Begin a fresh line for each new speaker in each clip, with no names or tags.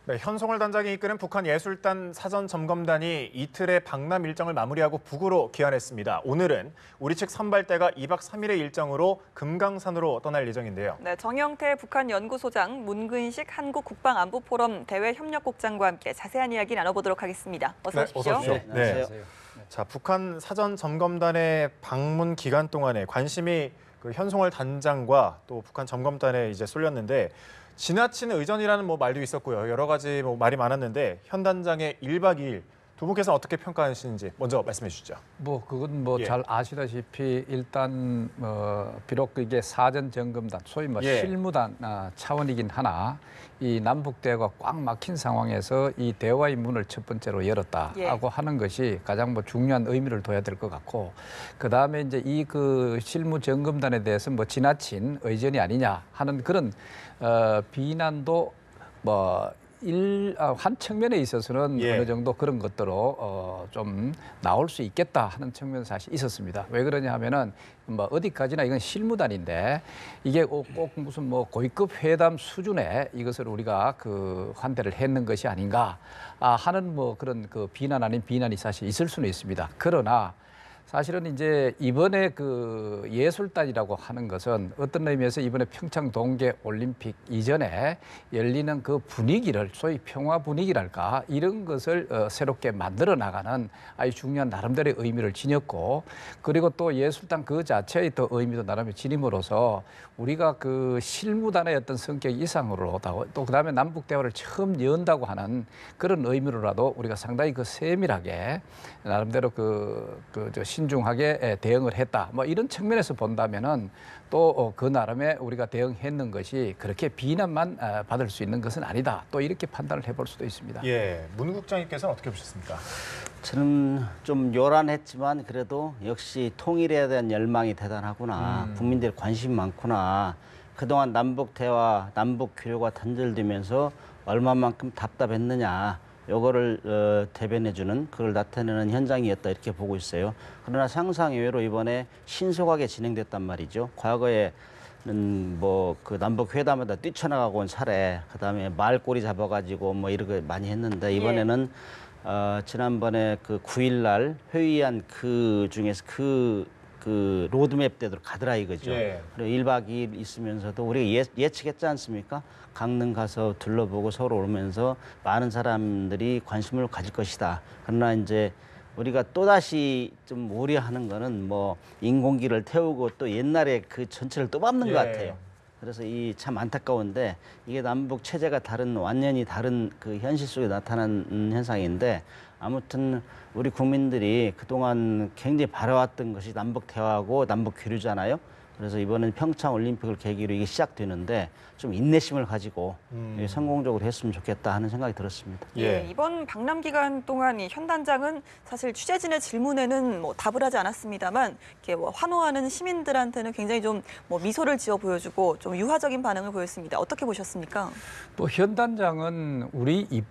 네, 현송월 단장이 이끄는 북한 예술단 사전점검단이 이틀의 방남 일정을 마무리하고 북으로 귀환했습니다. 오늘은 우리 측 선발대가 2박 3일의 일정으로 금강산으로 떠날 예정인데요.
네, 정영태 북한 연구소장, 문근식 한국국방안보포럼 대외협력국장과 함께 자세한 이야기 나눠보도록 하겠습니다. 어서 오십시오.
어서 오십시오.
네, 안녕하세요.
자, 북한 사전점검단의 방문 기간 동안에 관심이 현송월 단장과 또 북한 점검단에 이제 쏠렸는데 지나친 의전이라는 말도 있었고요. 여러 가지 말이 많았는데 현 단장의 1박 2일 두 분께서는 어떻게 평가하시는지 먼저 말씀해 주시죠.
그건 잘 아시다시피 일단 비록 이게 사전 점검단, 소위 실무단 차원이긴 하나 이 남북 대화가 꽉 막힌 상황에서 이 대화의 문을 첫 번째로 열었다라고 하는 것이 가장 중요한 의미를 둬야 될 것 같고, 그 다음에 이제 이 실무 점검단에 대해서 지나친 의전이 아니냐 하는 그런 비난도 한 측면에 있어서는 어느 정도 그런 것들로 좀 나올 수 있겠다 하는 측면은 사실 있었습니다. 왜 그러냐 하면은 어디까지나 이건 실무단인데 이게 꼭 무슨 고위급 회담 수준의 이것을 우리가 환대를 했는 것이 아닌가 하는 그런 비난 아닌 비난이 사실 있을 수는 있습니다. 그러나 사실은 이제 이번에 예술단이라고 하는 것은 어떤 의미에서 이번에 평창 동계 올림픽 이전에 열리는 그 분위기를 소위 평화 분위기랄까 이런 것을 새롭게 만들어 나가는 아주 중요한 나름대로의 의미를 지녔고, 그리고 또 예술단 그 자체의 또 의미도 나름의 지님으로서 우리가 실무단의 어떤 성격 이상으로 또 그다음에 남북 대화를 처음 연다고 하는 그런 의미로라도 우리가 상당히 세밀하게 나름대로 신중하게 대응을 했다. 이런 측면에서 본다면은 또 그 나름의 우리가 대응했는 것이 그렇게 비난만 받을 수 있는 것은 아니다. 또 이렇게 판단을 해볼 수도 있습니다.
예, 문 국장님께서는 어떻게 보셨습니까?
저는 좀 요란했지만 그래도 역시 통일에 대한 열망이 대단하구나. 국민들 관심이 많구나. 그동안 남북 대화, 남북 교류가 단절되면서 얼마만큼 답답했느냐. 요거를 대변해주는, 그걸 나타내는 현장이었다 이렇게 보고 있어요. 그러나 상상외로 이번에 신속하게 진행됐단 말이죠. 과거에는 남북 회담마다 뛰쳐나가고 온 사례, 그다음에 말꼬리 잡아가지고 이렇게 많이 했는데 이번에는 지난번에 9일 날 회의한 중에서 로드맵대로 가더라 이거죠. 그리고 1박 2일 있으면서도 우리가 예측했지 않습니까? 강릉 가서 둘러보고 서울 오면서 많은 사람들이 관심을 가질 것이다. 그러나 이제 우리가 또다시 좀 우려하는 거는 인공기를 태우고 또 옛날에 그 전체를 또 밟는 것 같아요. 그래서 이 참 안타까운데 이게 남북 체제가 완전히 다른 현실 속에 나타난 현상인데, 아무튼 우리 국민들이 그동안 굉장히 바라왔던 것이 남북 대화하고 남북 교류잖아요. 그래서 이번엔 평창 올림픽을 계기로 이게 시작되는데 좀 인내심을 가지고 성공적으로 했으면 좋겠다 하는 생각이 들었습니다.
예, 이번 방남 기간 동안 현 단장은 사실 취재진의 질문에는 답을 하지 않았습니다만 이렇게 환호하는 시민들한테는 굉장히 좀 미소를 지어 보여주고 좀 유화적인 반응을 보였습니다. 어떻게 보셨습니까?
현 단장은 우리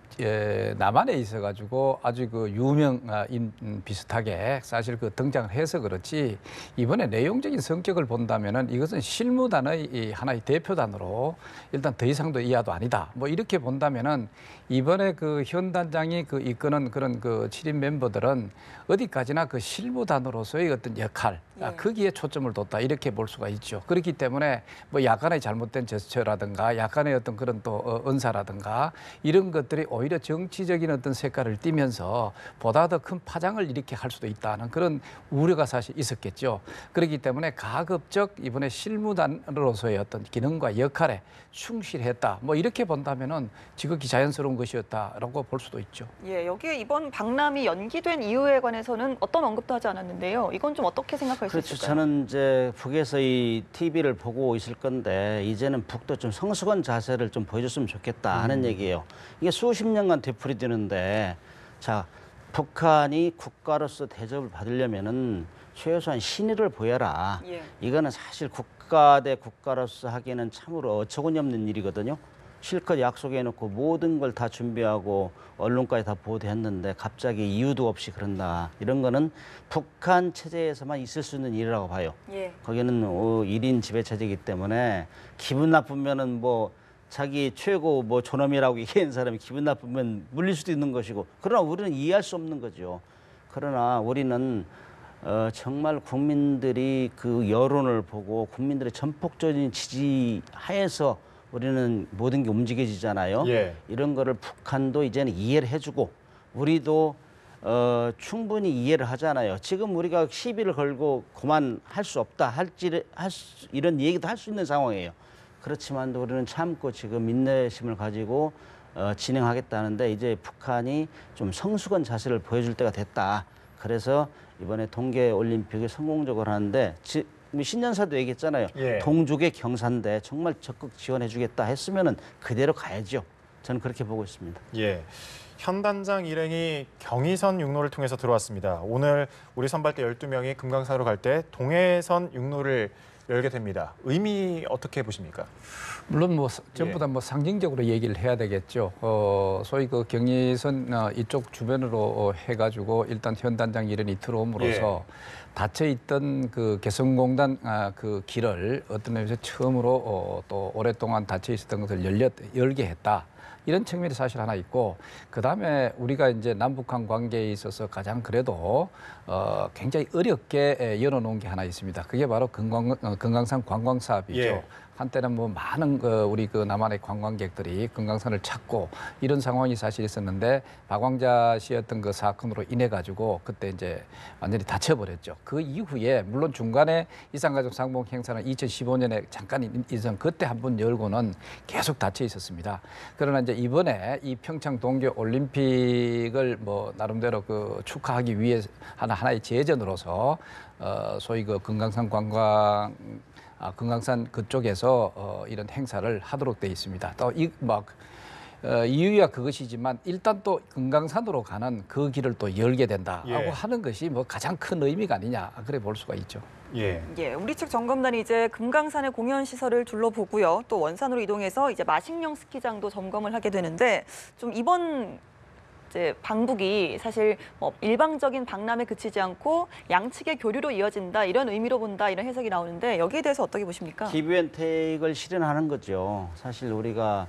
남한에 있어가지고 아주 유명인 비슷하게 사실 등장을 해서 그렇지, 이번에 내용적인 성격을 본다면은 이것은 실무단의 하나의 대표단으로 일단 더 이상도 이하도 아니다. 이렇게 본다면은 이번에 현 단장이 이끄는 그런 7인 멤버들은 어디까지나 실무단으로서의 어떤 역할, 거기에 초점을 뒀다 이렇게 볼 수가 있죠. 그렇기 때문에 약간의 잘못된 제스처라든가 약간의 어떤 그런 또 언사라든가 이런 것들이 오히려 정치적인 어떤 색깔을 띠면서 보다 더 큰 파장을 일으키게 할 수도 있다는 그런 우려가 사실 있었겠죠. 그렇기 때문에 가급적 이번에 실무단으로서의 어떤 기능과 역할에 충실했다. 이렇게 본다면은 지극히 자연스러운 것이었다라고 볼 수도 있죠.
예, 여기에 이번 방남이 연기된 이유에 관해서는 어떤 언급도 하지 않았는데요. 이건 좀 어떻게 생각할 수
그렇죠.
있을까요?
저는 이제 북에서 이 TV를 보고 있을 건데 이제는 북도 좀 성숙한 자세를 좀 보여줬으면 좋겠다 하는 얘기예요. 이게 수십 년간 되풀이되는데, 자, 북한이 국가로서 대접을 받으려면은 최소한 신의를 보여라. 이거는 사실 국가 대 국가로서 하기에는 참으로 어처구니 없는 일이거든요. 실컷 약속해놓고 모든 걸 다 준비하고 언론까지 다 보도했는데 갑자기 이유도 없이 그런다. 이런 거는 북한 체제에서만 있을 수 있는 일이라고 봐요. 거기는 1인 지배체제이기 때문에 기분 나쁘면은 자기 최고 뭐 존엄이라고 얘기하는 사람이 기분 나쁘면 물릴 수도 있는 것이고, 그러나 우리는 이해할 수 없는 거죠. 그러나 우리는 정말 국민들이 그 여론을 보고 국민들의 전폭적인 지지하에서 우리는 모든 게 움직여지잖아요.
예.
이런 거를 북한도 이제는 이해를 해주고 우리도 충분히 이해를 하잖아요. 지금 우리가 시비를 걸고 그만할 수 없다, 이런 얘기도 할 수 있는 상황이에요. 그렇지만 우리는 참고 지금 인내심을 가지고 진행하겠다는데, 이제 북한이 좀 성숙한 자세를 보여줄 때가 됐다. 그래서 이번에 동계올림픽을 성공적으로 하는데, 신년사도 얘기했잖아요.
예.
동족의 경사인데 정말 적극 지원해주겠다 했으면은 그대로 가야죠. 저는 그렇게 보고 있습니다.
예. 현단장 일행이 경의선 육로를 통해서 들어왔습니다. 오늘 우리 선발대 12명이 금강산으로 갈 때 동해선 육로를 열게 됩니다. 의미 어떻게 보십니까?
물론 뭐 전부 다 뭐 상징적으로 얘기를 해야 되겠죠. 소위 그 경의선 이쪽 주변으로 해가지고 일단 현단장 일행이 들어옴으로써 닫혀 있던 그 개성공단 그 길을 어떤 의미에서 처음으로 또 오랫동안 닫혀 있었던 것을 열게 했다. 이런 측면이 사실 하나 있고, 그다음에 우리가 이제 남북한 관계에 있어서 가장 그래도 굉장히 어렵게 열어놓은 게 하나 있습니다. 그게 바로 금강산 관광 사업이죠.
예.
한때는 뭐 많은 우리 그 남한의 관광객들이 금강산을 찾고 이런 상황이 사실 있었는데, 박광자 씨였던 그 사건으로 인해 가지고 그때 이제 완전히 닫혀버렸죠. 그 이후에 물론 중간에 이산가족 상봉 행사는 2015년에 잠깐 있었, 그때 한 번 열고는 계속 닫혀 있었습니다. 그러나 이제 이번에 이 평창 동계 올림픽을 뭐 나름대로 그 축하하기 위해 하나의 제전으로서 소위 그 금강산 금강산 그쪽에서 이런 행사를 하도록 돼 있습니다. 또 이유야 그것이지만 일단 또 금강산으로 가는 그 길을 또 열게 된다라고 하는 것이 뭐 가장 큰 의미가 아니냐, 그래 볼 수가 있죠.
예, 우리 측 점검단이 이제 금강산의 공연 시설을 둘러보고요. 또 원산으로 이동해서 이제 마식령 스키장도 점검을 하게 되는데, 좀 이번 이제 방북이 사실 뭐 일방적인 방남에 그치지 않고 양측의 교류로 이어진다, 이런 의미로 본다, 이런 해석이 나오는데 여기에 대해서 어떻게 보십니까?
기브앤테이크를 실현하는 거죠. 사실 우리가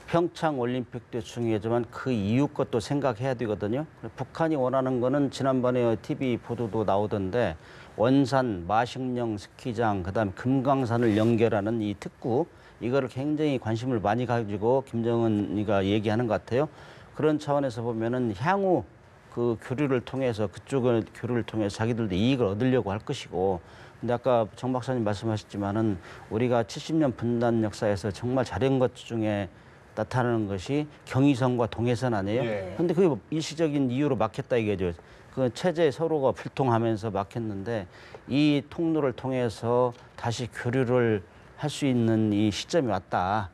평창 올림픽도 중요하지만 그 이후 것도 생각해야 되거든요. 북한이 원하는 거는 지난번에 TV 보도도 나오던데, 원산, 마식령 스키장, 그다음에 금강산을 연결하는 이 특구, 이거를 굉장히 관심을 많이 가지고 김정은이가 얘기하는 것 같아요. 그런 차원에서 보면은 향후 그 교류를 통해서, 그쪽의 교류를 통해서 자기들도 이익을 얻으려고 할 것이고, 근데 아까 정 박사님 말씀하셨지만은 우리가 70년 분단 역사에서 정말 잘한 것 중에 나타나는 것이 경의선과 동해선 아니에요? 근데 그게 일시적인 이유로 막혔다 이거죠. 그 체제 서로가 불통하면서 막혔는데, 이 통로를 통해서 다시 교류를 할 수 있는 이 시점이 왔다.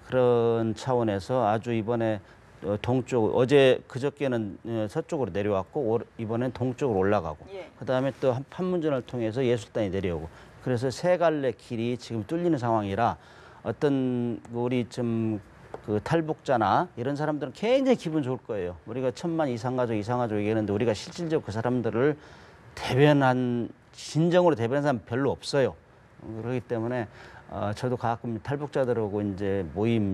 그런 차원에서 아주 이번에 동쪽, 그저께는 서쪽으로 내려왔고 이번엔 동쪽으로 올라가고, 그다음에 또 판문점을 통해서 예술단이 내려오고, 그래서 세 갈래 길이 지금 뚫리는 상황이라 어떤 우리 좀 그 탈북자나 이런 사람들은 굉장히 기분 좋을 거예요. 우리가 1000만 이상가족 얘기하는데 우리가 실질적으로 그 사람들을 진정으로 대변한 사람 별로 없어요. 그렇기 때문에 저도 가끔 탈북자들하고 이제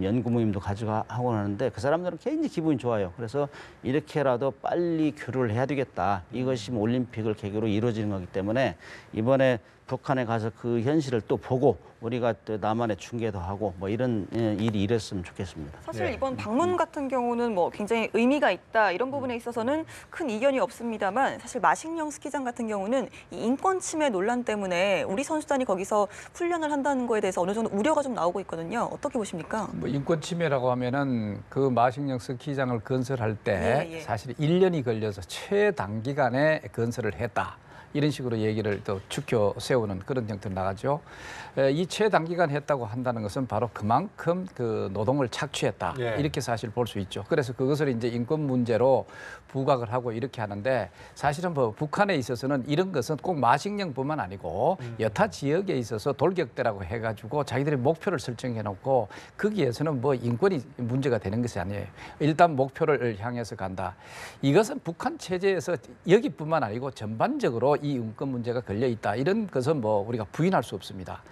연구 모임도 가지고 하곤 하는데, 그 사람들은 굉장히 기분이 좋아요. 그래서 이렇게라도 빨리 교류를 해야 되겠다. 이것이 올림픽을 계기로 이루어지는 거기 때문에 이번에 북한에 가서 그 현실을 또 보고 우리가 또 남한에 중계도 하고 뭐 이런 일이 일었으면 좋겠습니다.
사실 이번 방문 같은 경우는 뭐 굉장히 의미가 있다, 이런 부분에 있어서는 큰 이견이 없습니다만, 사실 마식령 스키장 같은 경우는 이 인권 침해 논란 때문에 우리 선수단이 거기서 훈련을 한다는 거에 대해서 어느 정도 우려가 좀 나오고 있거든요. 어떻게 보십니까?
뭐 인권 침해라고 하면은 그 마식령 스키장을 건설할 때 사실 1년이 걸려서 최단기간에 건설을 했다. 이런 식으로 얘기를 또 추켜 세우는 그런 형태로 나가죠. 이 최단기간 했다고 한다는 것은 바로 그만큼 그 노동을 착취했다. 이렇게 사실 볼 수 있죠. 그래서 그것을 이제 인권 문제로 부각을 하고 이렇게 하는데, 사실은 뭐 북한에 있어서는 이런 것은 꼭 마식령뿐만 아니고 여타 지역에 있어서 돌격대라고 해가지고 자기들이 목표를 설정해 놓고 거기에서는 뭐 인권이 문제가 되는 것이 아니에요. 일단 목표를 향해서 간다. 이것은 북한 체제에서 여기뿐만 아니고 전반적으로 이 인권 문제가 걸려 있다. 이런 것은 뭐 우리가 부인할 수 없습니다.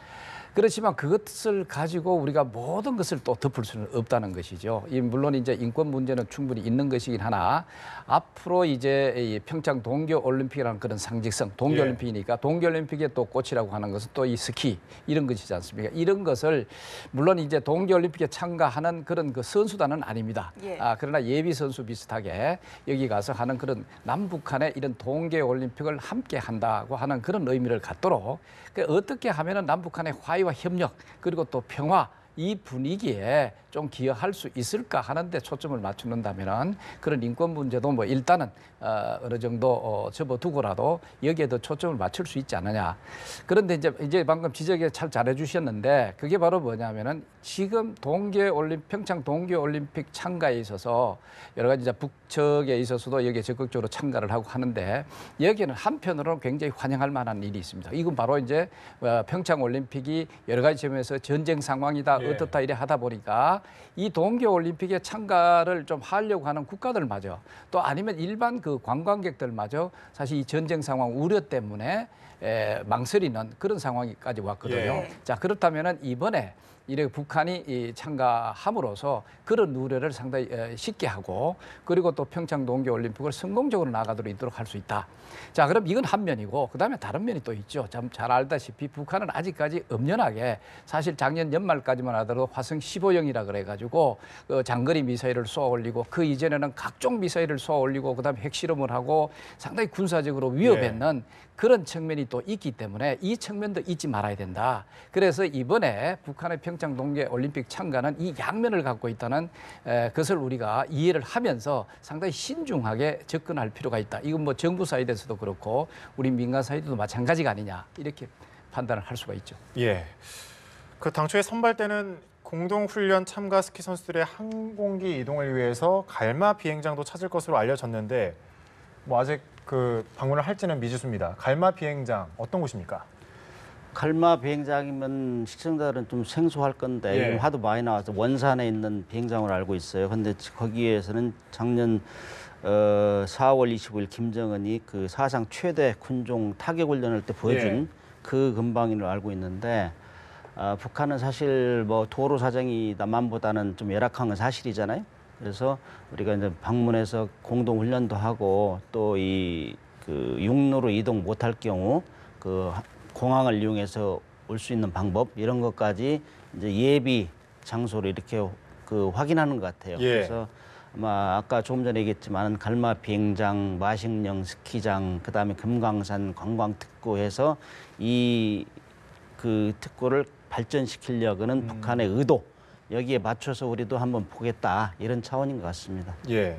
그렇지만 그것을 가지고 우리가 모든 것을 또 덮을 수는 없다는 것이죠. 물론 이제 인권 문제는 충분히 있는 것이긴 하나 앞으로 이제 이 평창 동계올림픽이라는 그런 상징성, 동계올림픽이니까 동계올림픽의 또 꽃이라고 하는 것은 또 이 스키 이런 것이지 않습니까? 이런 것을 물론 이제 동계올림픽에 참가하는 그런 그 선수단은 아닙니다.
예.
그러나 예비 선수 비슷하게 여기 가서 하는 그런 남북한의 이런 동계올림픽을 함께 한다고 하는 그런 의미를 갖도록 어떻게 하면은 남북한의 화해와 협력 그리고 또 평화 이 분위기에 좀 기여할 수 있을까 하는데 초점을 맞추는다면은 그런 인권 문제도 뭐 일단은 어느 정도 접어두고라도 여기에 더 초점을 맞출 수 있지 않느냐. 그런데 이제 방금 지적에 참 잘해주셨는데 그게 바로 뭐냐면은 지금 평창 동계올림픽 참가에 있어서 여러 가지 이제 북측에 있어서도 여기에 적극적으로 참가를 하고 하는데 여기에는 한편으로는 굉장히 환영할 만한 일이 있습니다. 이건 바로 이제 평창 올림픽이 여러 가지 점에서 전쟁 상황이다 어떻다 이래 하다 보니까 이 동계올림픽에 참가를 좀 하려고 하는 국가들마저 또 아니면 일반 그 관광객들마저 사실 이 전쟁 상황 우려 때문에 망설이는 그런 상황까지 왔거든요.
예.
자 그렇다면은 이번에 이렇게 북한이 참가함으로써 그런 우려를 상당히 쉽게 하고 그리고 또 평창 동계올림픽을 성공적으로 나가도록 있도록 할 수 있다. 자, 그럼 이건 한 면이고 그다음에 다른 면이 또 있죠. 참 잘 알다시피 북한은 아직까지 엄연하게 사실 작년 연말까지만 하더라도 화성 15형이라 그래가지고 장거리 미사일을 쏘아 올리고 그 이전에는 각종 미사일을 쏘아 올리고 그다음에 핵실험을 하고 상당히 군사적으로 위협했는 그런 측면이 또 있기 때문에 이 측면도 잊지 말아야 된다. 그래서 이번에 북한의 평창 동계올림픽 참가는 이 양면을 갖고 있다는 것을 우리가 이해를 하면서 상당히 신중하게 접근할 필요가 있다. 이건 뭐 정부 사이드에서도 그렇고 우리 민간 사이드도 마찬가지가 아니냐 이렇게 판단을 할 수가 있죠.
예. 그 당초에 선발 때는 공동훈련 참가 스키 선수들의 항공기 이동을 위해서 갈마 비행장도 찾을 것으로 알려졌는데 뭐 아직 그 방문을 할지는 미지수입니다. 갈마 비행장 어떤 곳입니까?
갈마 비행장이면 시청자들은 좀 생소할 건데
예.
요즘 하도 많이 나와서 원산에 있는 비행장으로 알고 있어요. 근데 거기에서는 작년 4월 25일 김정은이 그 사상 최대 군종 타격 훈련을 때 보여준 그 근방인으로 알고 있는데 북한은 사실 뭐 도로 사정이 남한보다는 좀 열악한 건 사실이잖아요. 그래서 우리가 이제 방문해서 공동 훈련도 하고 또 이 그 육로로 이동 못할 경우 그 공항을 이용해서 올 수 있는 방법 이런 것까지 이제 예비 장소를 이렇게 그 확인하는 것 같아요.
예.
그래서 아마 아까 조금 전에 얘기했지만 갈마 비행장, 마식령 스키장, 그다음에 금강산 관광특구해서 이 그 특구를 발전시키려고는 북한의 의도 여기에 맞춰서 우리도 한번 보겠다 이런 차원인 것 같습니다.
예.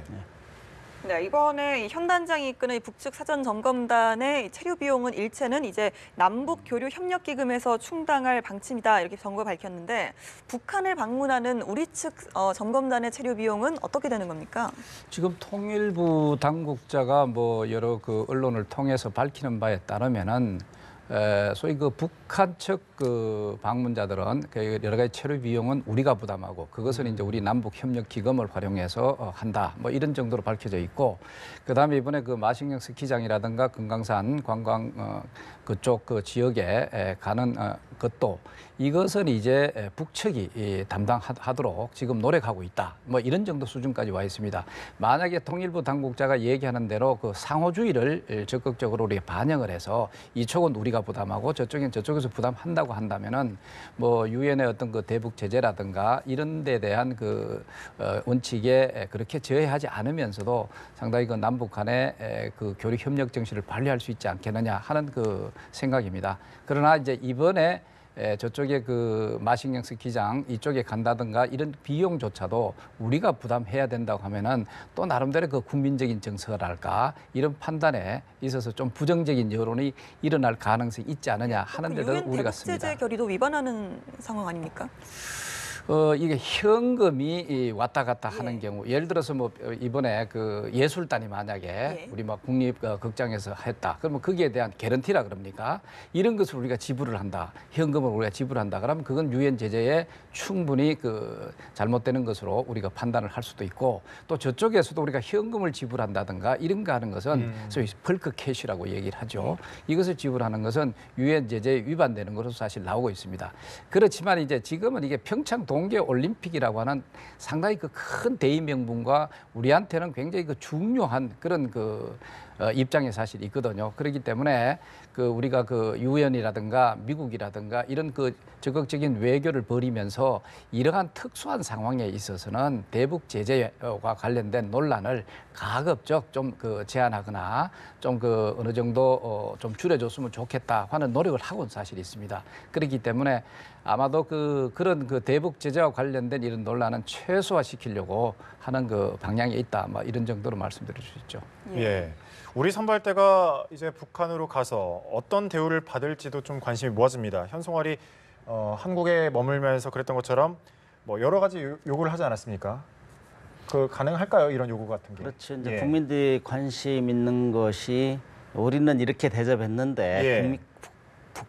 네, 이번에 이 현단장이 이끄는 이 북측 사전 점검단의 체류 비용은 일체는 이제 남북 교류 협력 기금에서 충당할 방침이다 이렇게 정부가 밝혔는데 북한을 방문하는 우리 측 점검단의 체류 비용은 어떻게 되는 겁니까?
지금 통일부 당국자가 뭐 여러 그 언론을 통해서 밝히는 바에 따르면은 소위 그 북한 측 그 방문자들은 그 여러 가지 체류 비용은 우리가 부담하고 그것은 이제 우리 남북 협력 기금을 활용해서 한다. 뭐 이런 정도로 밝혀져 있고 그다음에 이번에 그 마식령 스키장이라든가 금강산 관광 그쪽 그 지역에 가는 것도 이것은 이제 북측이 담당하도록 지금 노력하고 있다. 뭐 이런 정도 수준까지 와 있습니다. 만약에 통일부 당국자가 얘기하는 대로 그 상호주의를 적극적으로 우리가 반영을 해서 이쪽은 우리가 부담하고 저쪽은 저쪽에서 부담한다고 한다면은 뭐 유엔의 어떤 그 대북 제재라든가 이런 데 대한 그 원칙에 그렇게 저해하지 않으면서도 상당히 그 남북 간의 그 교류 협력 정신을 발휘할 수 있지 않겠느냐 하는 그 생각입니다. 그러나 이제 이번에 저쪽에 그 마식령 스키장 이쪽에 간다든가 이런 비용조차도 우리가 부담해야 된다고 하면은 또 나름대로 그 국민적인 정서랄까 이런 판단에 있어서 좀 부정적인 여론이 일어날 가능성이 있지 않느냐 하는데도
유엔
우리가
대북 제재
씁니다.
결의도 위반하는 상황 아닙니까?
이게 현금이 왔다 갔다 하는
예.
경우, 예를 들어서 뭐 이번에 그 예술단이 만약에
예.
우리 막 국립극장에서 했다. 그러면 거기에 대한 개런티라 그럽니까? 이런 것을 우리가 지불을 한다. 현금을 우리가 지불한다. 그러면 그건 유엔 제재에 충분히 그 잘못되는 것으로 우리가 판단을 할 수도 있고, 또 저쪽에서도 우리가 현금을 지불한다든가 이런 거 하는 것은 소위 벌크 캐시라고 얘기를 하죠. 이것을 지불하는 것은 유엔 제재에 위반되는 것으로 사실 나오고 있습니다. 그렇지만 이제 지금은 이게 평창 동계 올림픽이라고 하는 상당히 그 큰 대의 명분과 우리한테는 굉장히 그 중요한 그런 그 입장이 사실 있거든요. 그렇기 때문에 그 우리가 그 유엔이라든가 미국이라든가 이런 그 적극적인 외교를 벌이면서 이러한 특수한 상황에 있어서는 대북 제재와 관련된 논란을 가급적 좀 그 제한하거나 좀 그 어느 정도 좀 줄여줬으면 좋겠다 하는 노력을 하고는 사실 있습니다. 그렇기 때문에 아마도 그런 그 대북 제재와 관련된 이런 논란은 최소화시키려고 하는 그 방향에 있다. 뭐 이런 정도로 말씀드릴 수 있죠.
예. 우리 선발대가 이제 북한으로 가서 어떤 대우를 받을지도 좀 관심이 모아집니다. 현송월이 한국에 머물면서 그랬던 것처럼 뭐 여러 가지 요구를 하지 않았습니까? 그 가능할까요? 이런 요구 같은 게.
그렇죠. 이제
예.
국민들이 관심 있는 것이 우리는 이렇게 대접했는데
예.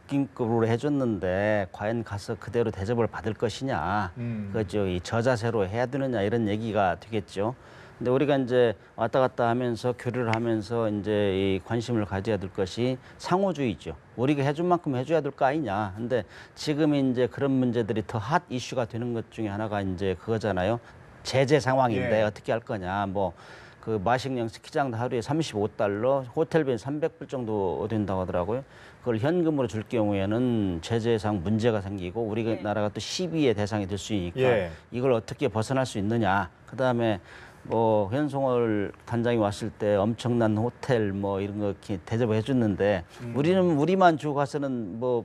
국민급으로 해줬는데 과연 가서 그대로 대접을 받을 것이냐, 그죠? 이 저자세로 해야 되느냐 이런 얘기가 되겠죠. 근데 우리가 이제 왔다 갔다 하면서 교류를 하면서 이제 이 관심을 가져야 될 것이 상호주의죠. 우리가 해준 만큼 해줘야 될 거 아니냐. 근데 지금 이제 그런 문제들이 더 핫 이슈가 되는 것 중에 하나가 이제 그거잖아요. 제재 상황인데
예.
어떻게 할 거냐. 뭐 그 마식령 스키장도 하루에 35달러, 호텔비는 300불 정도 된다고 하더라고요. 그걸 현금으로 줄 경우에는 제재상 문제가 생기고 우리나라가 또 시비의 대상이 될 수 있으니까
예.
이걸 어떻게 벗어날 수 있느냐. 그다음에 뭐 현송월 단장이 왔을 때 엄청난 호텔 뭐 이런 거 이렇게 대접해 줬는데 우리는 우리만 주고 가서는 뭐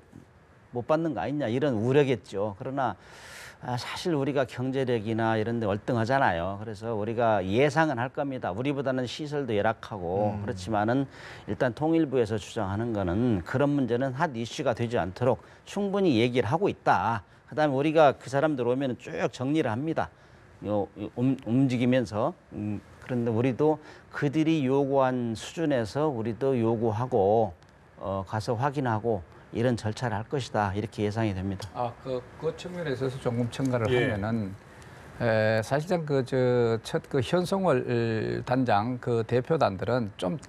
못 받는 거 아니냐 이런 우려겠죠. 그러나 사실 우리가 경제력이나 이런 데 월등하잖아요. 그래서 우리가 예상은 할 겁니다. 우리보다는 시설도 열악하고 그렇지만은 일단 통일부에서 주장하는 거는 그런 문제는 핫 이슈가 되지 않도록 충분히 얘기를 하고 있다. 그다음에 우리가 그 사람들 오면은 쭉 정리를 합니다. 움직이면서 그런데 우리도 그들이 요구한 수준에서 우리도 요구하고 가서 확인하고 이런 절차를 할 것이다 이렇게 예상이 됩니다.
그 측면에 있어서 조금 첨가를
예.
하면은 사실상 첫 현송월 단장 그 대표단들은 좀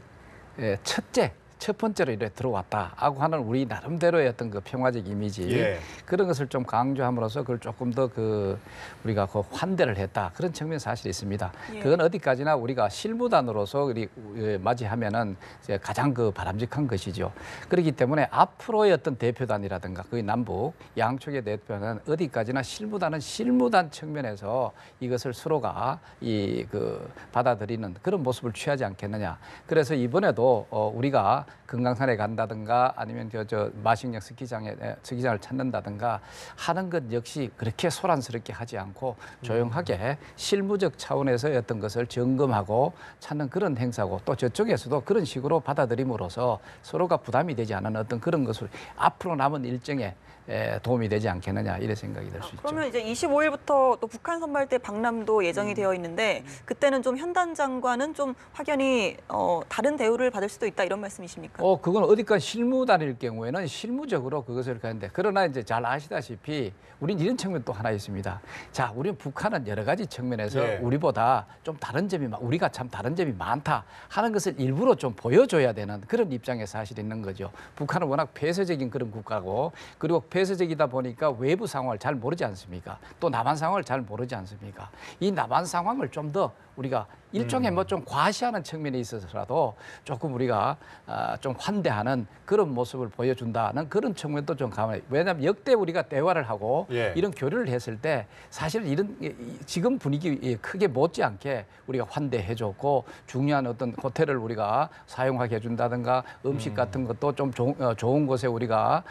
첫 번째로 이래 들어왔다 하고 하는 우리 나름대로의 어떤 그 평화적 이미지
예.
그런 것을 좀 강조함으로써 그걸 조금 더 우리가 환대를 했다 그런 측면이 사실 있습니다.
예.
그건 어디까지나 우리가 실무단으로서 맞이하면은 이제 가장 바람직한 것이죠. 그렇기 때문에 앞으로의 어떤 대표단이라든가 그 남북 양쪽의 대표단은 어디까지나 실무단은 실무단 측면에서 이것을 서로가 받아들이는 그런 모습을 취하지 않겠느냐. 그래서 이번에도 우리가 금강산에 간다든가 아니면 저 마식령 스키장을 찾는다든가 하는 것 역시 그렇게 소란스럽게 하지 않고 조용하게 실무적 차원에서의 어떤 것을 점검하고 찾는 그런 행사고 또 저쪽에서도 그런 식으로 받아들임으로써 서로가 부담이 되지 않은 어떤 그런 것을 앞으로 남은 일정에 도움이 되지 않겠느냐 이런 생각이 들 수 있죠.
그러면 이제 25일부터 또 북한 선발대 방남도 예정이 되어 있는데 그때는 좀 현 단장과는 좀 확연히 다른 대우를 받을 수도 있다 이런 말씀이십니까?
그건 어디까 실무단일 경우에는 실무적으로 그것을 하는데 그러나 이제 잘 아시다시피 우린 이런 측면 또 하나 있습니다. 자, 우리는 북한은 여러 가지 측면에서
예.
우리보다 좀 다른 점이 우리가 참 다른 점이 많다 하는 것을 일부러 좀 보여줘야 되는 그런 입장에 사실 있는 거죠. 북한은 워낙 폐쇄적인 그런 국가고 그리고 폐쇄적이다 보니까 외부 상황을 잘 모르지 않습니까? 또 남한 상황을 잘 모르지 않습니까? 이 남한 상황을 좀 더 우리가 일종의 뭐 좀 과시하는 측면에 있어서라도 조금 우리가 좀 환대하는 그런 모습을 보여준다는 그런 측면도 좀 감안해. 왜냐하면 역대 우리가 대화를 하고
예.
이런 교류를 했을 때 사실 이런 지금 분위기 크게 못지않게 우리가 환대해줬고 중요한 어떤 호텔을 우리가 사용하게 해준다든가 음식 같은 것도 좀 좋은 곳에 우리가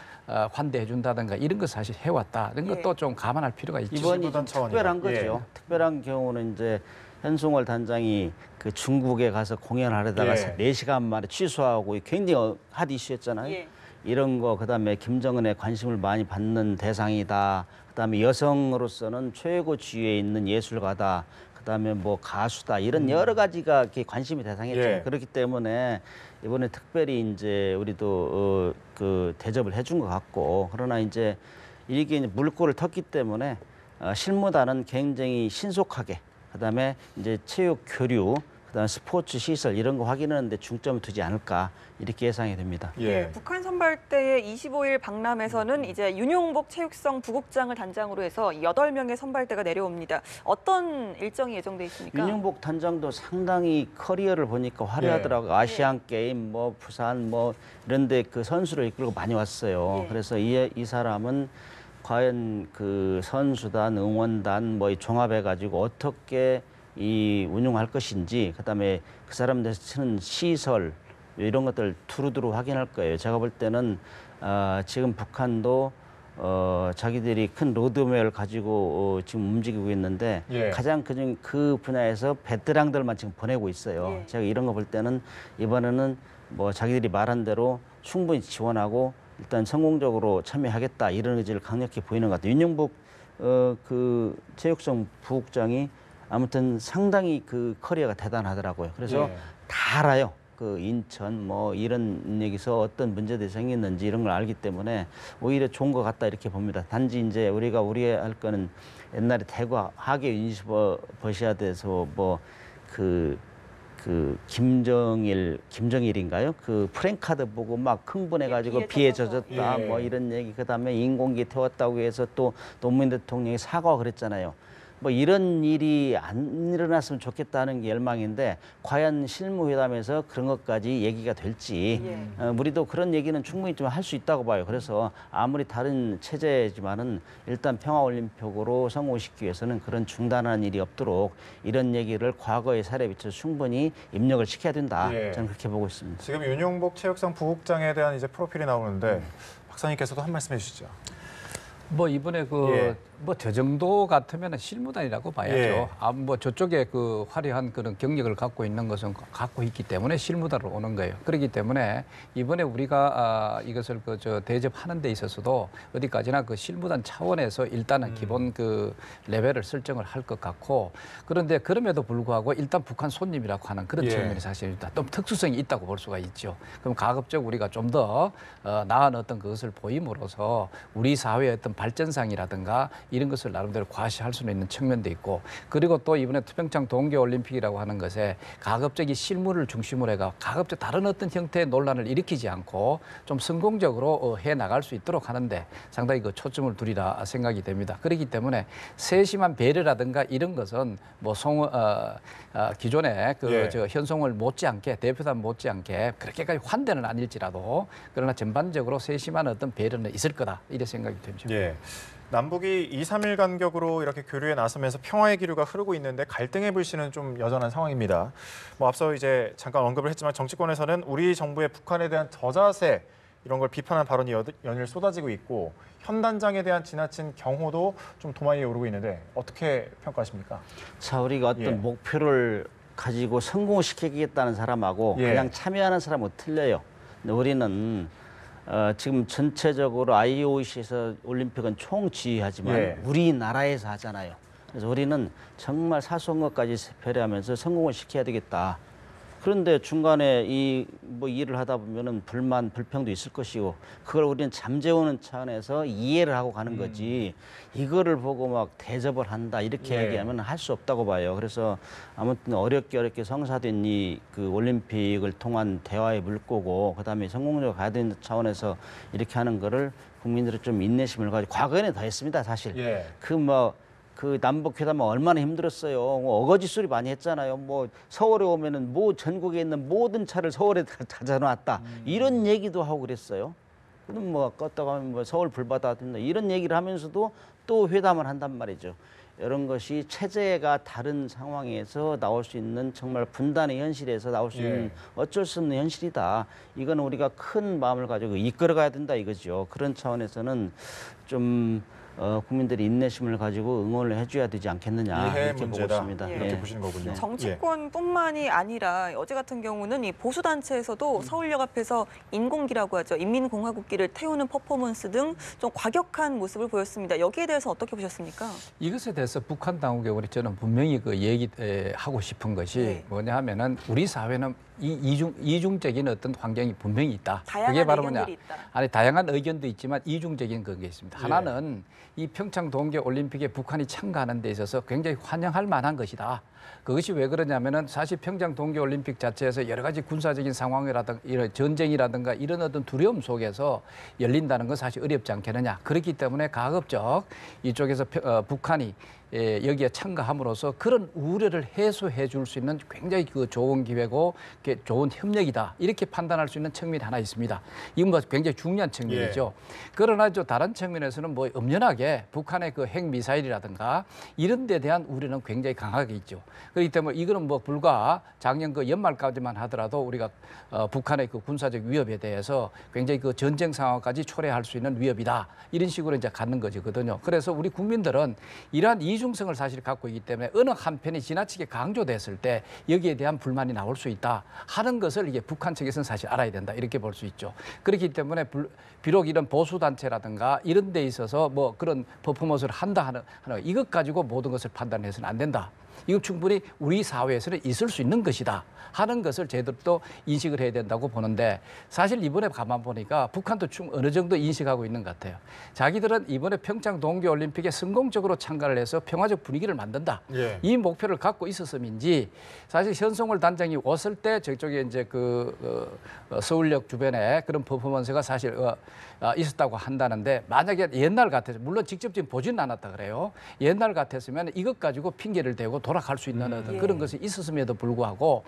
환대해준다든가 이런 거 사실 해왔다. 이런 것도
예.
좀 감안할 필요가 있죠.
이번이 좀 특별한 거죠.
예.
특별한 경우는 이제 현송월 단장이 그 중국에 가서 공연하려다가
예.
4시간 만에 취소하고 굉장히 핫 이슈였잖아요.
예.
이런 거 그다음에 김정은의 관심을 많이 받는 대상이다. 그다음에 여성으로서는 최고 지위에 있는 예술가다. 그다음에 뭐 가수다. 이런 여러 가지가 이렇게 관심의 대상이었죠.
예.
그렇기 때문에 이번에 특별히 이제 우리도 그 대접을 해준 것 같고 그러나 이제 이게 이제 물꼬를 텄기 때문에 실무단은 굉장히 신속하게 그다음에 이제 체육 교류 그다음에 스포츠 시설 이런 거 확인하는데 중점을 두지 않을까 이렇게 예상이 됩니다.
예.
북한 선발대의 25일 박람에서는 이제 윤용복 체육성 부국장을 단장으로 해서 8명의 선발대가 내려옵니다. 어떤 일정이 예정돼 있습니까?
윤용복 단장도 상당히 커리어를 보니까 화려하더라고요. 아시안 게임, 뭐 부산, 뭐 이런데 그 선수를 이끌고 많이 왔어요.
예.
그래서 이 사람은 과연 그 선수단, 응원단 뭐 종합해 가지고 어떻게 이 운영할 것인지, 그다음에 그 사람들 쓰는 시설 이런 것들 두루두루 확인할 거예요. 제가 볼 때는 지금 북한도 자기들이 큰 로드맵을 가지고 지금 움직이고 있는데
예.
가장 그 분야에서 베테랑들만 지금 보내고 있어요.
예.
제가 이런 거 볼 때는 이번에는 뭐 자기들이 말한 대로 충분히 지원하고 일단 성공적으로 참여하겠다 이런 의지를 강력히 보이는 것 같아요. 윤용복 그 체육성 부국장이 아무튼 상당히 그 커리어가 대단하더라고요. 그래서
예.
다 알아요. 그 인천 뭐 이런 얘기서 어떤 문제들이 생겼는지 이런 걸 알기 때문에 오히려 좋은 것 같다 이렇게 봅니다. 단지 이제 우리가 할 거는 옛날에 대구 하계 유니버시아드에서 뭐 그 김정일인가요? 그 프랭카드 보고 막 흥분해가지고
비에
비에
젖어서.
젖었다
예.
뭐 이런 얘기 그다음에 인공기 태웠다고 해서 또 노무현 대통령이 사과가 그랬잖아요. 뭐 이런 일이 안 일어났으면 좋겠다는 게 열망인데 과연 실무회담에서 그런 것까지 얘기가 될지
예.
우리도 그런 얘기는 충분히 좀 할 수 있다고 봐요. 그래서 아무리 다른 체제지만은 일단 평화올림픽으로 성공시키기 위해서는 그런 중단하는 일이 없도록 이런 얘기를 과거의 사례에 비춰서 충분히 입력을 시켜야 된다.
예.
저는 그렇게 보고 있습니다.
지금 윤용복 체육성 부국장에 대한 이제 프로필이 나오는데 박사님께서도 한 말씀 해주시죠.
뭐 이번에
예.
뭐 저 정도 같으면 실무단이라고 봐야죠.
예.
뭐 저쪽에 그 화려한 그런 경력을 갖고 있는 것은 갖고 있기 때문에 실무단으로 오는 거예요. 그렇기 때문에 이번에 우리가 이것을 저 대접하는 데 있어서도 어디까지나 그 실무단 차원에서 일단은 기본 그 레벨을 설정을 할 것 같고 그런데 그럼에도 불구하고 일단 북한 손님이라고 하는 그런
예.
측면이 사실 좀 특수성이 있다고 볼 수가 있죠. 그럼 가급적 우리가 좀 더 나은 어떤 그것을 보임으로써 우리 사회의 어떤 발전상이라든가 이런 것을 나름대로 과시할 수는 있는 측면도 있고 그리고 또 이번에 평창 동계올림픽이라고 하는 것에 가급적 이 실무를 중심으로 해가 가급적 다른 어떤 형태의 논란을 일으키지 않고 좀 성공적으로 해 나갈 수 있도록 하는데 상당히 그 초점을 두리라 생각이 됩니다. 그렇기 때문에 세심한 배려라든가 이런 것은 뭐 기존의
예.
저 현송을 못지않게 대표단 못지않게 그렇게까지 환대는 아닐지라도 그러나 전반적으로 세심한 어떤 배려는 있을 거다 이렇게 생각이 됩니다.
예. 남북이 2, 3일 간격으로 이렇게 교류에 나서면서 평화의 기류가 흐르고 있는데 갈등의 불씨는 좀 여전한 상황입니다. 뭐 앞서 이제 잠깐 언급을 했지만 정치권에서는 우리 정부의 북한에 대한 저자세 이런 걸 비판하는 발언이 연일 쏟아지고 있고 현 단장에 대한 지나친 경호도 좀 도마 위에 오르고 있는데 어떻게 평가하십니까?
자, 우리가 어떤
예.
목표를 가지고 성공시키겠다는 사람하고
예.
그냥 참여하는 사람은 틀려요. 근데 우리는 지금 전체적으로 IOC에서 올림픽은 총지휘하지만
예.
우리나라에서 하잖아요. 그래서 우리는 정말 사소한 것까지 배려하면서 성공을 시켜야 되겠다. 그런데 중간에 뭐 일을 하다 보면은 불만, 불평도 있을 것이고 그걸 우리는 잠재우는 차원에서 이해를 하고 가는 거지 이거를 보고 막 대접을 한다 이렇게
예.
얘기하면 할 수 없다고 봐요. 그래서 아무튼 어렵게 성사된 그 올림픽을 통한 대화의 물꼬고 그다음에 성공적으로 가야 되는 차원에서 이렇게 하는 거를 국민들이 좀 인내심을 가지고 과거에는 더 했습니다, 사실.
예.
그 남북 회담은 얼마나 힘들었어요. 뭐 어거지 소리 많이 했잖아요. 뭐 서울에 오면은 뭐 전국에 있는 모든 차를 서울에 가져놨다. 이런 얘기도 하고 그랬어요. 그럼 뭐 껐다가 하면 뭐 서울 불바다 된다. 이런 얘기를 하면서도 또 회담을 한단 말이죠. 이런 것이 체제가 다른 상황에서 나올 수 있는 정말 분단의 현실에서 나올 수 있는 어쩔 수 없는 현실이다. 이거는 우리가 큰 마음을 가지고 이끌어가야 된다 이거죠. 그런 차원에서는 좀 국민들이 인내심을 가지고 응원을 해줘야 되지 않겠느냐
이해
이렇게 보고
문제다.
있습니다.
예.
이렇게 보시는 거군요.
정치권뿐만이 아니라 어제 같은 경우는 이 보수단체에서도 서울역 앞에서 인공기라고 하죠. 인민공화국기를 태우는 퍼포먼스 등 좀 과격한 모습을 보였습니다. 여기에 대해서 어떻게 보셨습니까?
이것에 대해서 북한 당국에 우리 저는 분명히 그 얘기하고 싶은 것이
네.
뭐냐 하면은 우리 사회는 이중적인 어떤 환경이 분명히 있다.
다양한
그게 바로 뭐냐?
의견들이 있다.
아니 다양한 의견도 있지만 이중적인 그게 있습니다.
예.
하나는 이 평창 동계 올림픽에 북한이 참가하는 데 있어서 굉장히 환영할 만한 것이다. 그것이 왜 그러냐면은 사실 평창 동계 올림픽 자체에서 여러 가지 군사적인 상황이라든가 이런 전쟁이라든가 이런 어떤 두려움 속에서 열린다는 건 사실 어렵지 않겠느냐. 그렇기 때문에 가급적 이쪽에서 북한이 여기에 참가함으로써 그런 우려를 해소해 줄 수 있는 굉장히 그 좋은 기회고 좋은 협력이다. 이렇게 판단할 수 있는 측면이 하나 있습니다. 이건 뭐 굉장히 중요한 측면이죠. 그러나 다른 측면에서는 뭐 엄연하게 북한의 그 핵미사일이라든가 이런 데 대한 우려는 굉장히 강하게 있죠. 그렇기 때문에 이거는 뭐 불과 작년 그 연말까지만 하더라도 우리가 북한의 그 군사적 위협에 대해서 굉장히 그 전쟁 상황까지 초래할 수 있는 위협이다. 이런 식으로 이제 갖는 거거든요. 그래서 우리 국민들은 이러한 이중성을 사실 갖고 있기 때문에 어느 한편이 지나치게 강조됐을 때 여기에 대한 불만이 나올 수 있다 하는 것을 이게 북한 측에서는 사실 알아야 된다. 이렇게 볼 수 있죠. 그렇기 때문에 비록 이런 보수단체라든가 이런 데 있어서 뭐 그런 퍼포먼스를 한다 하는 이것 가지고 모든 것을 판단해서는 안 된다. 이거 충분히 우리 사회에서는 있을 수 있는 것이다 하는 것을 제대로 또 인식을 해야 된다고 보는데 사실 이번에 가만 보니까 북한도 어느 정도 인식하고 있는 것 같아요. 자기들은 이번에 평창 동계올림픽에 성공적으로 참가를 해서 평화적 분위기를 만든다.
예.
이 목표를 갖고 있었음인지 사실 현송월 단장이 왔을 때 저쪽에 이제 서울역 주변에 그런 퍼포먼스가 사실 있었다고 한다는데 만약에 옛날 같아서 물론 직접 지금 보지는 않았다 그래요. 옛날 같았으면 이것 가지고 핑계를 대고 돌아갈 수 있는 어떤 그런 것이 있었음에도 불구하고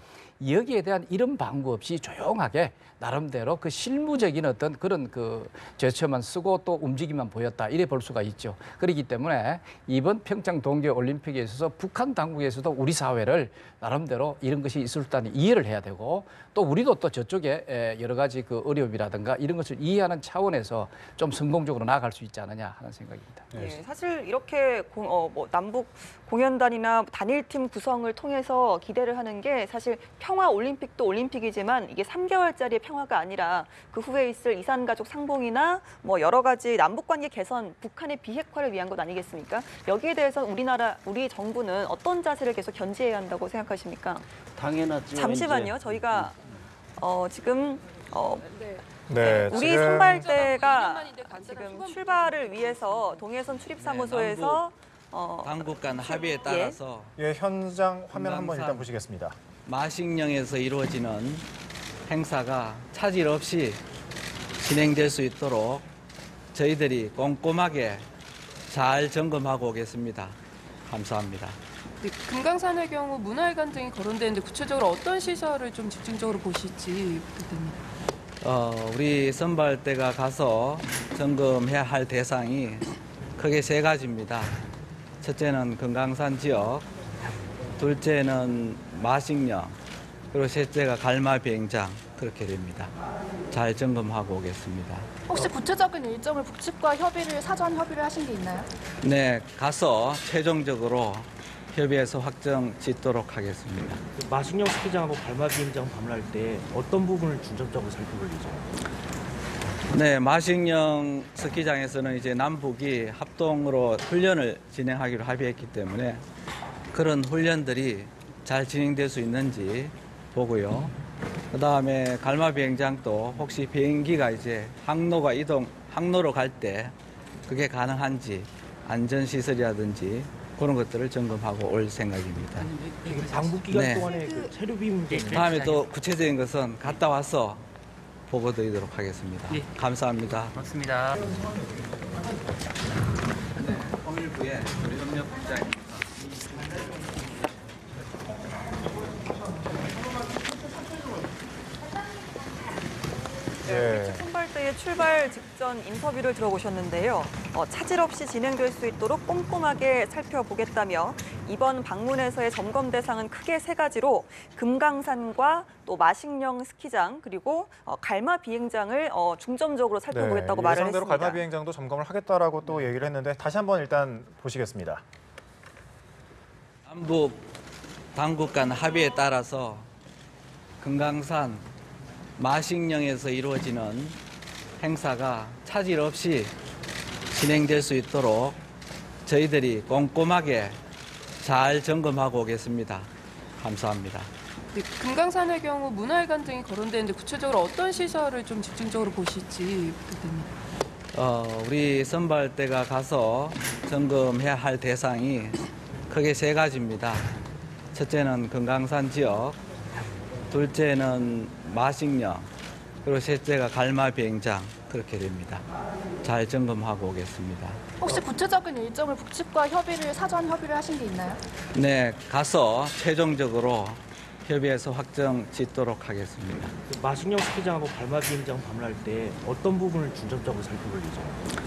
여기에 대한 이런 방구 없이 조용하게 나름대로 그 실무적인 어떤 그런 그 제스처만 쓰고 또 움직임만 보였다 이래 볼 수가 있죠. 그렇기 때문에 이번 평창 동계 올림픽에 있어서 북한 당국에서도 우리 사회를 나름대로 이런 것이 있을 수 있다는 이해를 해야 되고 또 우리도 또 저쪽에 여러 가지 그 어려움이라든가 이런 것을 이해하는 차원에서 좀 성공적으로 나아갈 수 있지 않느냐 하는 생각입니다.
예, 사실 이렇게 뭐 남북 공연단이나 단일팀 구성을 통해서 기대를 하는 게 사실 평화 올림픽도 올림픽이지만 이게 3개월짜리의 평화가 아니라 그 후에 있을 이산가족 상봉이나 뭐 여러 가지 남북관계 개선, 북한의 비핵화를 위한 것 아니겠습니까? 여기에 대해서 우리 정부는 어떤 자세를 계속 견지해야 한다고 생각하십니까?
당연하죠.
잠시만요. 저희가 지금
네,
우리
지금
선발대가 지금 출발을 위해서 동해선 출입사무소에서
당국 간 합의에 따라서
현장 화면 한번
금강산
일단 보시겠습니다.
마식령에서 이루어지는 행사가 차질 없이 진행될 수 있도록 저희들이 꼼꼼하게 잘 점검하고 오겠습니다. 감사합니다.
네, 금강산의 경우 문화회관 등이 거론되는데 구체적으로 어떤 시설을 좀 집중적으로 보실지 부탁드립니다.
우리 선발대가 가서 점검해야 할 대상이 크게 세 가지입니다. 첫째는 금강산 지역, 둘째는 마식령, 그리고 셋째가 갈마 비행장 그렇게 됩니다. 잘 점검하고 오겠습니다.
혹시 구체적인 일정을 북측과 사전 협의를 하신 게 있나요?
네, 가서 최종적으로 협의해서 확정 짓도록 하겠습니다.
마식령 스키장하고 갈마 비행장 방문할 때 어떤 부분을 중점적으로 살펴볼 예정입니까?
네, 마식령 스키장에서는 이제 남북이 합동으로 훈련을 진행하기로 합의했기 때문에 그런 훈련들이 잘 진행될 수 있는지 보고요. 그다음에 갈마 비행장도 혹시 비행기가 이제 항로로 갈 때 그게 가능한지 안전시설이라든지 그런 것들을 점검하고 올 생각입니다.
방북 기간
네.
동안에 그 체류빔
다음에 또 구체적인 것은 갔다 와서 보고 드리도록 하겠습니다. 감사합니다.
고맙습니다.
통일부의 우리 협력국장입니다.
예.
선발대의 출발 직전 인터뷰를 들어보셨는데요. 차질 없이 진행될 수 있도록 꼼꼼하게 살펴보겠다며 이번 방문에서의 점검 대상은 크게 세 가지로 금강산과 또 마식령 스키장 그리고 갈마 비행장을 중점적으로 살펴보겠다고 말을
예상대로
했습니다.
갈마 비행장도 점검을 하겠다라고 또 얘기를 했는데 다시 한번 일단 보시겠습니다.
남북 당국 간 합의에 따라서 금강산 마식령에서 이루어지는 행사가 차질 없이 진행될 수 있도록 저희들이 꼼꼼하게 잘 점검하고 오겠습니다. 감사합니다.
네, 금강산의 경우 문화회관 등이 거론되는데 구체적으로 어떤 시설을 좀 집중적으로 보실지 부탁드립니다.
우리 선발대가 가서 점검해야 할 대상이 크게 세 가지입니다. 첫째는 금강산 지역, 둘째는 마식령, 그리고 셋째가 갈마 비행장 그렇게 됩니다. 잘 점검하고 오겠습니다.
혹시 구체적인 일정을 북측과 사전 협의를 하신 게 있나요?
네, 가서 최종적으로 협의해서 확정 짓도록 하겠습니다.
마식령 스키장하고 갈마 비행장 방문할 때 어떤 부분을 중점적으로 살펴볼 예정입니까?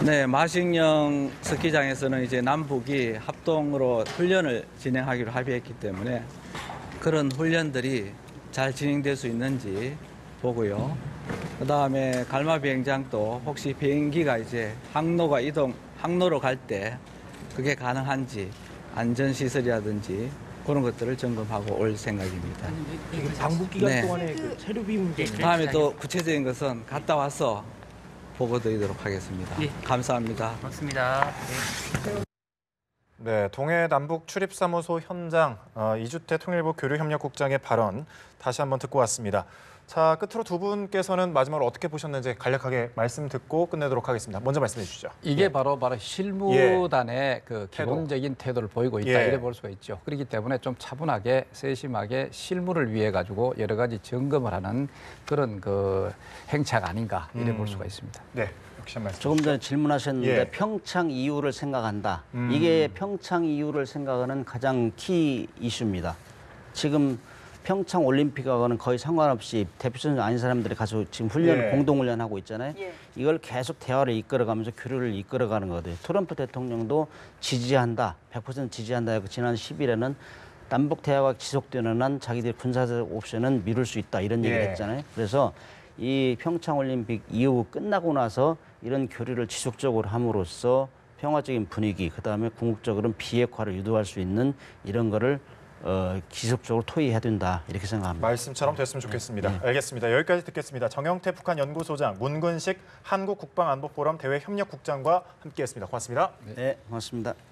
네, 마식령 스키장에서는 이제 남북이 합동으로 훈련을 진행하기로 합의했기 때문에 그런 훈련들이 잘 진행될 수 있는지 보고요. 그다음에 갈마 비행장도 혹시 비행기가 이제 항로로 갈 때 그게 가능한지 안전 시설이라든지 그런 것들을 점검하고 올 생각입니다.
지금 방북 기간
네.
동안에 그 체류비 문제
다음에 또 구체적인 것은 갔다 와서 보고 드리도록 하겠습니다. 감사합니다.
네, 동해 남북 출입사무소 현장 이주태 통일부 교류협력국장의 발언 다시 한번 듣고 왔습니다. 자, 끝으로 두 분께서는 마지막으로 어떻게 보셨는지 간략하게 말씀 듣고 끝내도록 하겠습니다. 먼저 말씀해 주시죠.
이게 바로 실무단의 그
태도.
기본적인 태도를 보이고 있다 이래 볼 수가 있죠. 그렇기 때문에 좀 차분하게 세심하게 실무를 위해 가지고 여러 가지 점검을 하는 그런 그 행차가 아닌가 이래 볼 수가 있습니다.
네, 역시 한 말씀.
조금 전에 질문하셨는데
예.
평창 이후를 생각한다. 이게 평창 이후를 생각하는 가장 키 이슈입니다. 지금 평창 올림픽하고는 거의 상관없이 대표선 아닌 사람들이 가서 지금 훈련을 공동훈련하고 있잖아요. 이걸 계속 대화를 이끌어가면서 교류를 이끌어가는 거거든요. 트럼프 대통령도 지지한다, 100% 지지한다. 지난 10일에는 남북 대화가 지속되는 한 자기들 군사적 옵션은 미룰 수 있다 이런 얘기를 했잖아요. 그래서 이 평창 올림픽 이후 끝나고 나서 이런 교류를 지속적으로 함으로써 평화적인 분위기, 그다음에 궁극적으로는 비핵화를 유도할 수 있는 이런 거를 지속적으로 토의해야 된다 이렇게 생각합니다.
말씀처럼 됐으면 좋겠습니다. 알겠습니다. 여기까지 듣겠습니다. 정영태 북한 연구소장, 문근식 한국국방안보포럼 대외협력국장과 함께했습니다. 고맙습니다.
네, 고맙습니다.